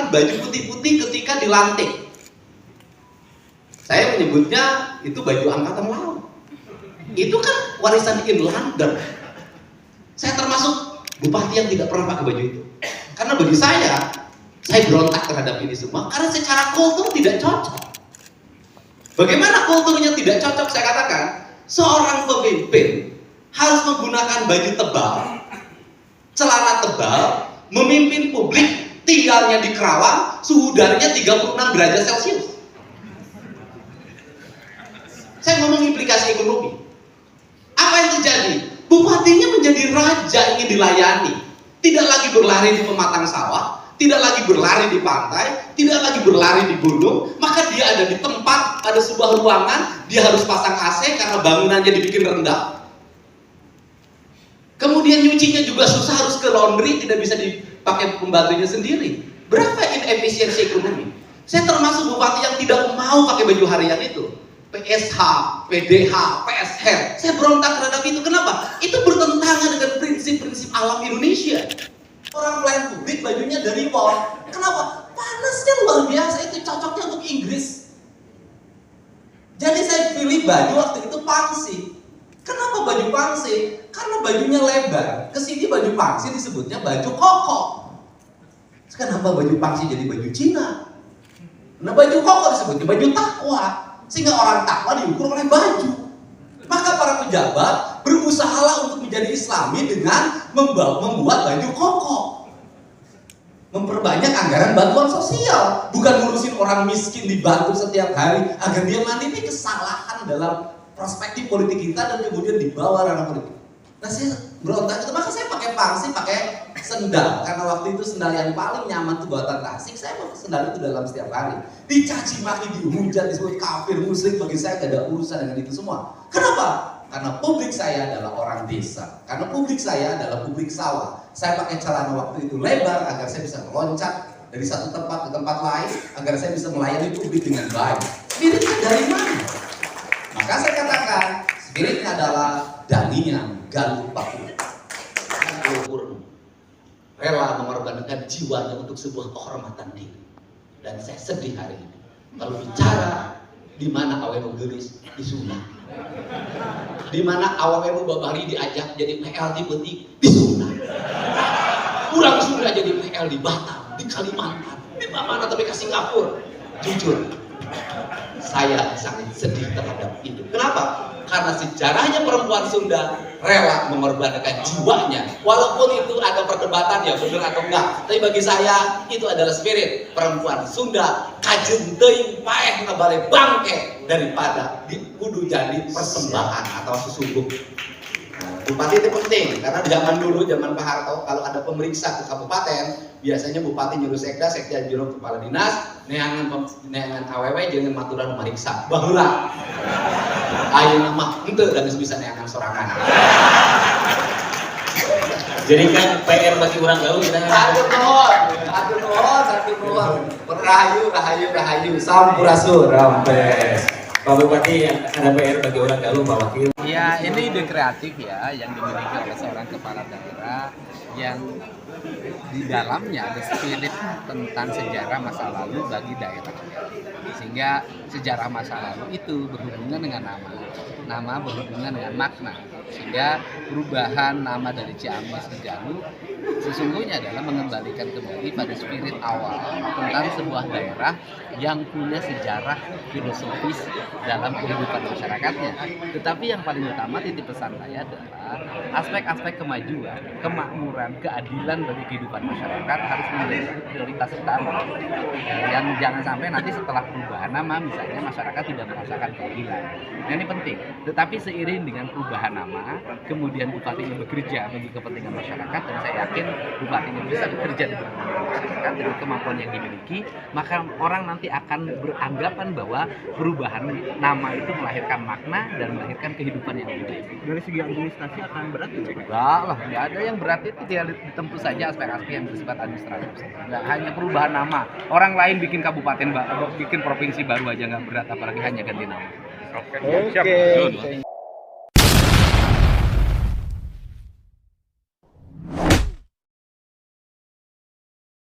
menggunakan baju putih-putih ketika dilantik. Saya menyebutnya itu baju angkatan laut. Itu kan warisan in London. Saya termasuk bupati yang tidak pernah pakai baju itu. Karena bagi saya berontak terhadap ini semua karena secara kultur tidak cocok. Bagaimana kulturnya tidak cocok? Saya katakan, seorang pemimpin harus menggunakan baju tebal, celana tebal, memimpin publik, tinggalnya di Kerawang, suhu udaranya 36 derajat Celcius. Saya ngomong implikasi ekonomi. Apa yang terjadi? Bupatinya menjadi raja, ingin dilayani. Tidak lagi berlari di pematang sawah, tidak lagi berlari di pantai, tidak lagi berlari di gunung, maka dia ada di tempat, pada sebuah ruangan, dia harus pasang AC karena bangunannya dibikin rendah. Kemudian nyucinya juga susah, harus ke laundry, tidak bisa dipakai pembantunya sendiri. Berapa inefisiensi ekonomi? Saya termasuk bupati yang tidak mau pakai baju harian itu. PSH, PDH, PSH. Saya berontak terhadap itu. Kenapa? Itu bertentangan dengan prinsip-prinsip alam Indonesia. Orang pelayan publik bajunya dari wol. Kenapa? Panasnya luar biasa, itu cocoknya untuk Inggris. Jadi saya pilih baju waktu itu pangsi. Kenapa baju pangsi? Karena bajunya lebar. Kesini baju pangsi disebutnya baju koko. Kenapa baju pangsi jadi baju Cina? Nah, baju koko disebutnya baju takwa. Sehingga orang takwa diukur oleh baju. Maka para pejabat berusahalah untuk menjadi Islami dengan membuat baju koko. Memperbanyak anggaran bantuan sosial, bukan ngurusin orang miskin dibantu setiap hari agar dia mandi. Ini kesalahan dalam perspektif politik kita dan kemudian dibawa ranah politik. Nah, saya berontak itu, maka saya pakai pangsi, pakai sendal, karena waktu itu sendal yang paling nyaman itu buatan Tasik. Saya pakai sendal itu dalam setiap hari. Dicaci maki, dihujat, disebut kafir, musyrik. Bagi saya tidak ada urusan dengan itu semua. Kenapa? Karena publik saya adalah orang desa, karena publik saya adalah publik sawah. Saya pakai celana waktu itu lebar agar saya bisa meloncat dari satu tempat ke tempat lain, agar saya bisa melayani publik dengan baik. Spiritnya dari mana? Maka saya katakan, spiritnya adalah Daniel Galuh Papua. Rela mengorbankan jiwanya untuk sebuah kehormatan diri. Dan saya sedih hari ini. Kalau bicara di mana awemu gelis disunat, di mana awemu babari diajak jadi PL di Betik disunat, kurang sudah jadi PL di Batam, di Kalimantan, di mana tapi ke Singapura. Jujur, saya sangat sedih terhadap itu. Kenapa? Karena sejarahnya perempuan Sunda rela mengorbankan jiwanya. Walaupun itu ada perdebatan ya benar atau enggak. Tapi bagi saya itu adalah spirit perempuan Sunda. Kajeng teuing paeh ngebale bangke daripada kudu jadi persembahan atau sesungguh. Bupati itu penting karena zaman dulu, zaman Pak Harto, kalau ada pemeriksa ke kabupaten, biasanya bupati nyuruh sekda nyuruh kepala dinas, neangan awewe jangan maturan memeriksa. Baheula. Ayo nama itu dan bisa neangan sorangan. Jadi kan PR bagi orang gaul kita Aduh nuhun. Rahayu, sampurasun rampes. Pak Bupati, ada PR bagi orang gaul, Pak Wakil. Ya, ini ide kreatif ya yang dimiliki oleh seorang kepala daerah yang di dalamnya ada spirit tentang sejarah masa lalu bagi daerah. Sehingga sejarah masa lalu itu berhubungan dengan nama berhubungan dengan makna. Sehingga perubahan nama dari Ciamis ke Galuh sesungguhnya adalah mengembalikan kembali pada spirit awal tentang sebuah daerah yang punya sejarah filosofis dalam kehidupan masyarakatnya. Tetapi yang paling utama titik pesan saya adalah aspek-aspek kemajuan, kemakmuran, keadilan bagi kehidupan masyarakat harus menjadi prioritas utama. Yang jangan sampai nanti setelah perubahan nama misalnya masyarakat tidak merasakan keadilan. Nah, ini penting. Tetapi seiring dengan perubahan nama, kemudian bupati ini bekerja bagi kepentingan masyarakat, dan saya yakin bupati ini bisa bekerja dengan masyarakat dengan kemampuan yang dimiliki, maka orang nanti akan beranggapan bahwa perubahan nama itu melahirkan makna dan melahirkan kehidupan yang lebih baik. Dari segi administrasi akan berat juga? Enggak lah, nggak ada yang berat, itu tinggal ditempuh saja aspek-aspek yang bersifat administratif. Nggak hanya perubahan nama, orang lain bikin kabupaten, bikin provinsi baru aja nggak berat, apalagi hanya ganti nama. Oke, siap.